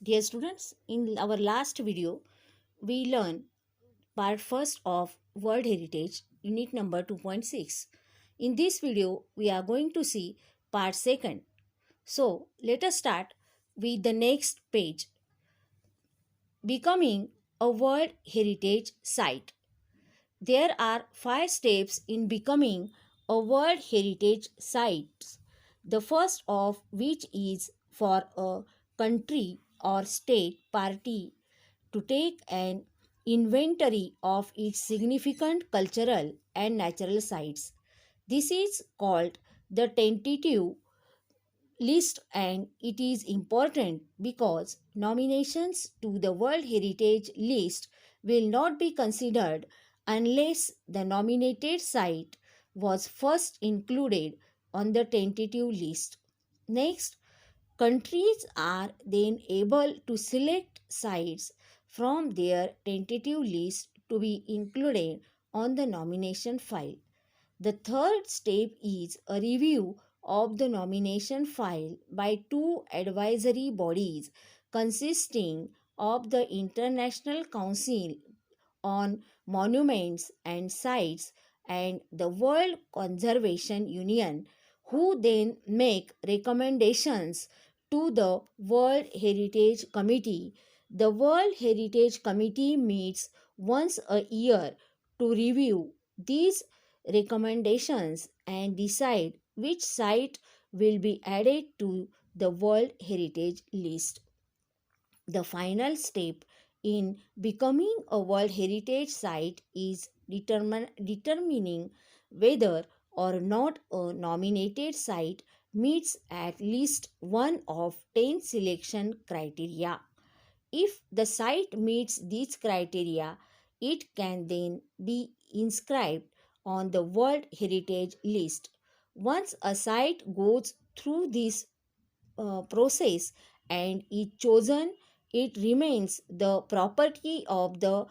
Dear students, in our last video, we learned part first of World Heritage, unit number 2.6. In this video, we are going to see part second. So, let us start with the next page, becoming a World Heritage Site. There are 5 steps in becoming a World Heritage Site. The first of which is for a country or state party to take an inventory of its significant cultural and natural sites. This is called the tentative list, and it is important because nominations to the World Heritage List will not be considered unless the nominated site was first included on the tentative list. Next, countries are then able to select sites from their tentative list to be included on the nomination file. The third step is a review of the nomination file by two advisory bodies consisting of the International Council on Monuments and Sites and the World Conservation Union, who then make recommendations to the World Heritage Committee. The World Heritage Committee meets once a year to review these recommendations and decide which site will be added to the World Heritage List. The final step in becoming a World Heritage Site is determining whether or not a nominated site meets at least one of 10 selection criteria. If the site meets these criteria, it can then be inscribed on the World Heritage List. Once a site goes through this process and is chosen, it remains the property of the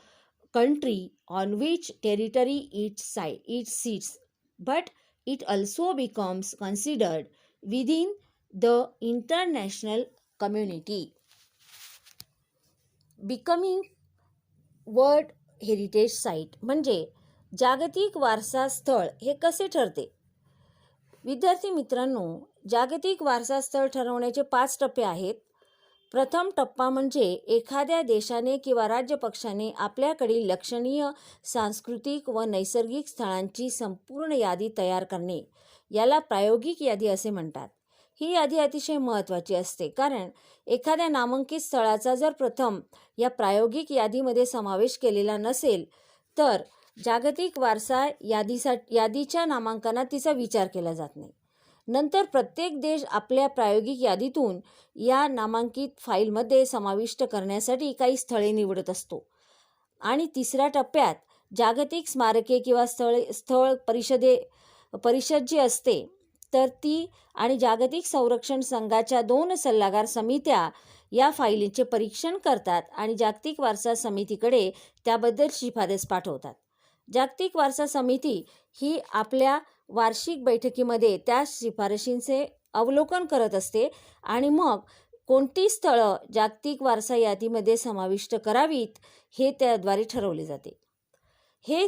country on which territory it sits, but it also becomes considered within the international community. Becoming world heritage site म्हणजे जागतिक वारसा स्थळ हे कसे ठरते? विद्यार्थी मित्रांनो, जागतिक वारसा स्थळ ठरवण्याचे 5 टप्पे आहेत. प्रथम टप्पा म्हणजे एखाद्या देशाने किंवा राज्यपक्षाने आपल्याकडील लक्षणीय सांस्कृतिक व नैसर्गिक स्थळांची संपूर्ण यादी तयार करणे. याला प्रायोगिक यादी असे म्हणतात. ही यादी अतिशय महत्त्वाची असते, कारण एखाद्या नामांकित स्थळाचा जर प्रथम या प्रायोगिक यादीमध्ये समावेश केलेला नसेल तर जागतिक वारसा यादीच्या नामांकनात तिचा विचार केला जात नाही. नंतर प्रत्येक देश आपल्या प्रायोगिक यादीतून या नामांकित फाईलमध्ये समाविष्ट करण्यासाठी काही स्थळे निवडत असतो. आणि तिसऱ्या टप्प्यात जागतिक स्मारके किंवा स्थळ परिषद जी असते तर ती आणि जागतिक संरक्षण संघाच्या 2 सल्लागार समित्या या फाईलीचे परीक्षण करतात आणि जागतिक वारसा समितीकडे त्याबद्दल शिफारस पाठवतात. जागतिक वारसा समिती ही आपल्या वार्षिक बैठकीमध्ये त्या शिफारशींचे अवलोकन करत असते आणि मग कोणती स्थळं जागतिक वारसा यादीमध्ये समाविष्ट करावीत हे त्याद्वारे ठरवले जाते. हे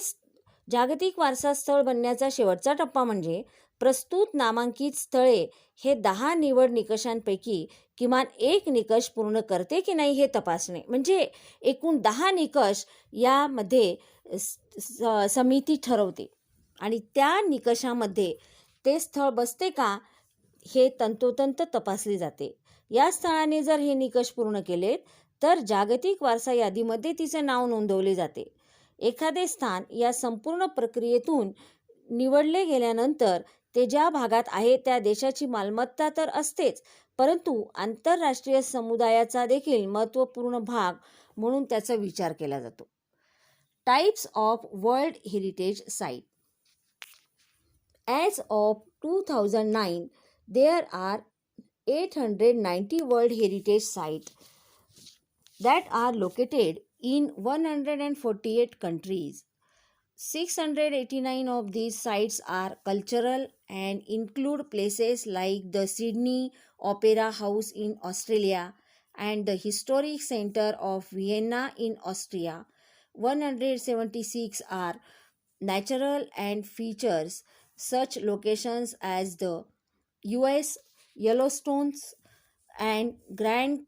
जागतिक वारसा स्थळ बनण्याचा शेवटचा टप्पा म्हणजे प्रस्तुत नामांकित स्थळे हे 10 निवड निकषांपैकी किमान 1 निकष पूर्ण करते की नाही हे तपासणे. म्हणजे एकूण 10 निकष यामध्ये समिती ठरवते आणि त्या निकषामध्ये ते स्थळ बसते का हे तंतोतंत तपासले जाते. या स्थळाने जर हे निकष पूर्ण केले तर जागतिक वारसा यादीमध्ये तिचे नाव नोंदवले जाते. एखादे स्थान या संपूर्ण प्रक्रियेतून निवडले गेल्यानंतर ते ज्या भागात आहे त्या देशाची मालमत्ता तर असतेच, परंतु आंतरराष्ट्रीय समुदायाचा देखील महत्त्वपूर्ण भाग म्हणून त्याचा विचार केला जातो. Types of world heritage site. As of 2009, there are 890 World Heritage Sites that are located in 148 countries. 689 of these sites are cultural and include places like the Sydney Opera House in Australia and the Historic Center of Vienna in Austria. 176 are natural and features such locations as the US Yellowstones and Grand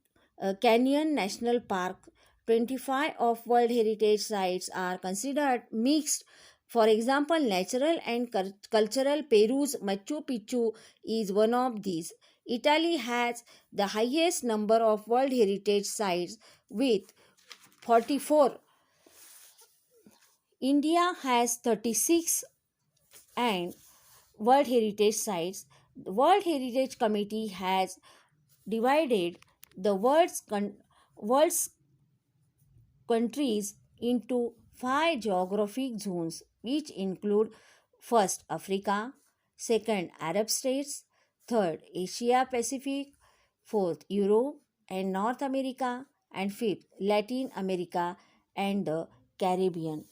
Canyon National Park. 25 of World Heritage Sites are considered mixed. For example, natural and cultural Peru's Machu Picchu is one of these. Italy has the highest number of World Heritage Sites with 44. India has 36 and World Heritage Sites. The World Heritage Committee has divided the world's countries into 5 geographic zones, which include first Africa, second Arab states, third Asia Pacific, fourth Europe and North America, and fifth Latin America and the Caribbean.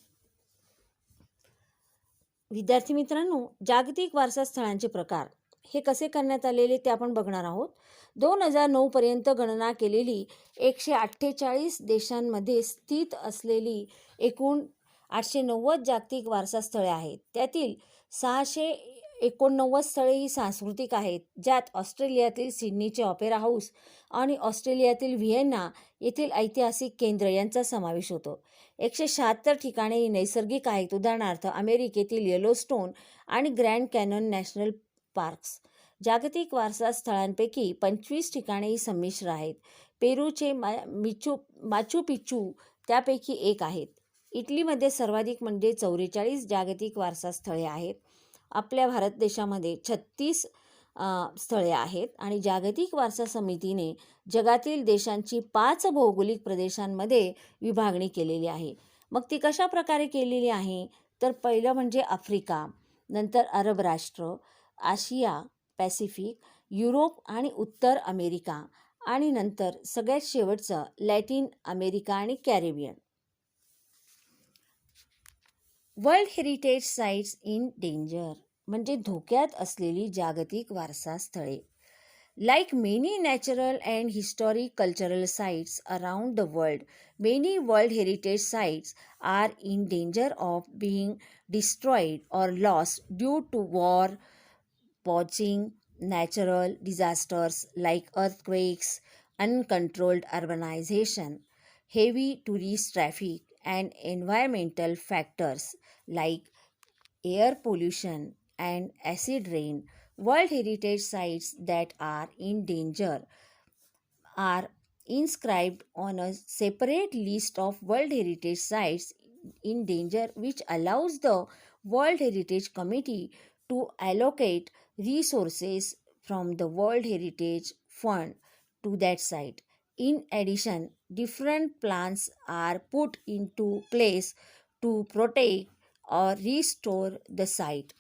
विद्यार्थी मित्रांनो, जागतिक वारसा स्थळांचे प्रकार हे कसे करण्यात आलेले ते आपण बघणार आहोत. 2009 पर्यंत गणना केलेली 148 देशांमध्ये स्थित असलेली एकूण 890 जागतिक वारसा स्थळे आहेत. त्यातील 689 स्थळे ही सांस्कृतिक आहेत, ज्यात ऑस्ट्रेलियातील सिडनीचे ऑपेरा हाऊस आणि ऑस्ट्रेलियातील व्हिएन्ना येथील ऐतिहासिक केंद्र यांचा समावेश होतो. 176 ठिकाणे ही नैसर्गिक आहेत. उदाहरणार्थ अमेरिकेतील येलोस्टोन आणि ग्रँड कॅनन नॅशनल पार्क्स. जागतिक वारसा स्थळांपैकी 25 ठिकाणे ही संमिश्र आहेत. पेरूचे माचू पिच्चू त्यापैकी एक आहेत. इटलीमध्ये सर्वाधिक म्हणजे 44 जागतिक वारसा स्थळे आहेत. आपल्या भारत देशामध्ये 36 स्थळे आहेत आणि जागतिक वारसा समितीने जगातील देशांची 5 भौगोलिक प्रदेशांमध्ये विभागणी केलेली आहे. मग ती कशा प्रकारे केलेली आहे, तर पहिलं म्हणजे आफ्रिका, नंतर अरब राष्ट्र, आशिया पॅसिफिक, युरोप आणि उत्तर अमेरिका आणि नंतर सगळ्यात शेवटचं लॅटिन अमेरिका आणि Caribbean. World heritage sites in danger म्हणजे धोक्यात असलेली जागतिक वारसा स्थळे. Like many natural and historic cultural sites around the world, many World Heritage Sites are in danger of being destroyed or lost due to war, poaching, natural disasters like earthquakes, uncontrolled urbanization, heavy tourist traffic, and environmental factors like air pollution and acid rain. World Heritage Sites that are in danger are inscribed on a separate list of World Heritage Sites in danger, which allows the World Heritage Committee to allocate resources from the World Heritage Fund to that site. In addition, different plans are put into place to protect or restore the site.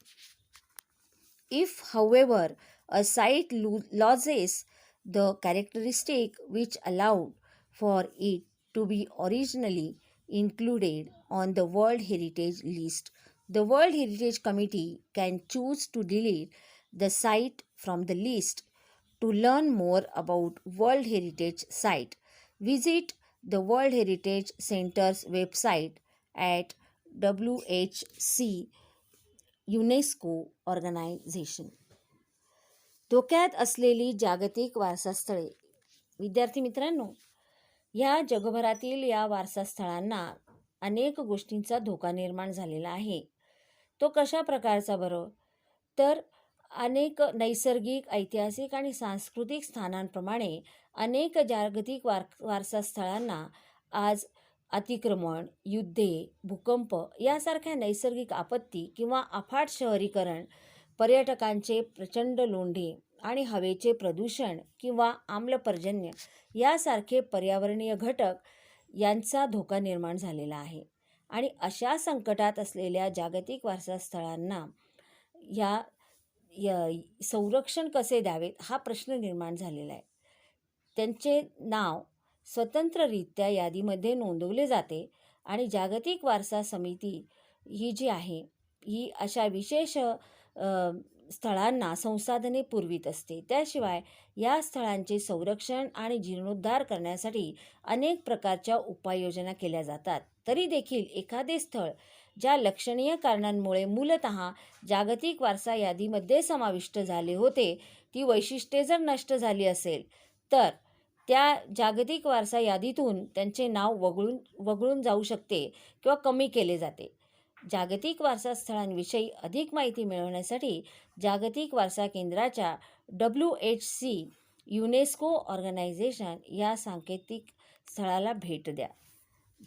If, however, a site loses the characteristic which allowed for it to be originally included on the World Heritage List, the World Heritage Committee can choose to delete the site from the list. To learn more about World Heritage Site, visit the World Heritage Center's website at WHC UNESCO organisation. धोक्यात असलेली जागतिक वारसा स्थळे. विद्यार्थी मित्रांनो, ह्या जगभरातील या वारसा स्थळांना अनेक गोष्टींचा धोका निर्माण झालेला आहे. तो कशा प्रकारचा बरं, तर अनेक नैसर्गिक, ऐतिहासिक आणि सांस्कृतिक स्थानांप्रमाणे अनेक जागतिक वारसा स्थळांना आज अतिक्रमण, युद्धे, भूकंप यासारख्या नैसर्गिक आपत्ती किंवा अफाट शहरीकरण, पर्यटकांचे प्रचंड लोंढे आणि हवेचे प्रदूषण किंवा आम्लपर्जन्य यासारखे पर्यावरणीय घटक यांचा धोका निर्माण झालेला आहे. आणि अशा संकटात असलेल्या जागतिक वारसा स्थळांना संरक्षण कसे द्यावेत हा प्रश्न निर्माण झालेला आहे. त्यांचे नाव स्वतंत्ररित्या यादीमध्ये नोंदवले जाते आणि जागतिक वारसा समिती ही जी आहे ही अशा विशेष स्थळांना संसाधने पुरवित असते. त्याशिवाय या स्थळांचे संरक्षण आणि जीर्णोद्धार करण्यासाठी अनेक प्रकारच्या उपाययोजना केल्या जातात. तरी देखील एखादे स्थळ ज्या लक्षणीय कारणांमुळे मूलतः जागतिक वारसा यादीमध्ये समाविष्ट झाले होते, ती वैशिष्ट्ये जर नष्ट झाली असेल तर त्या जागतिक वारसा यादीतून त्यांचे नाव वगळून जाऊ शकते किंवा कमी केले जाते. जागतिक वारसा स्थळांविषयी अधिक माहिती मिळवण्यासाठी जागतिक वारसा केंद्राच्या WHC युनेस्को ऑर्गनायझेशन या सांकेतिक स्थळाला भेट द्या.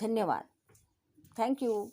धन्यवाद. थँक्यू.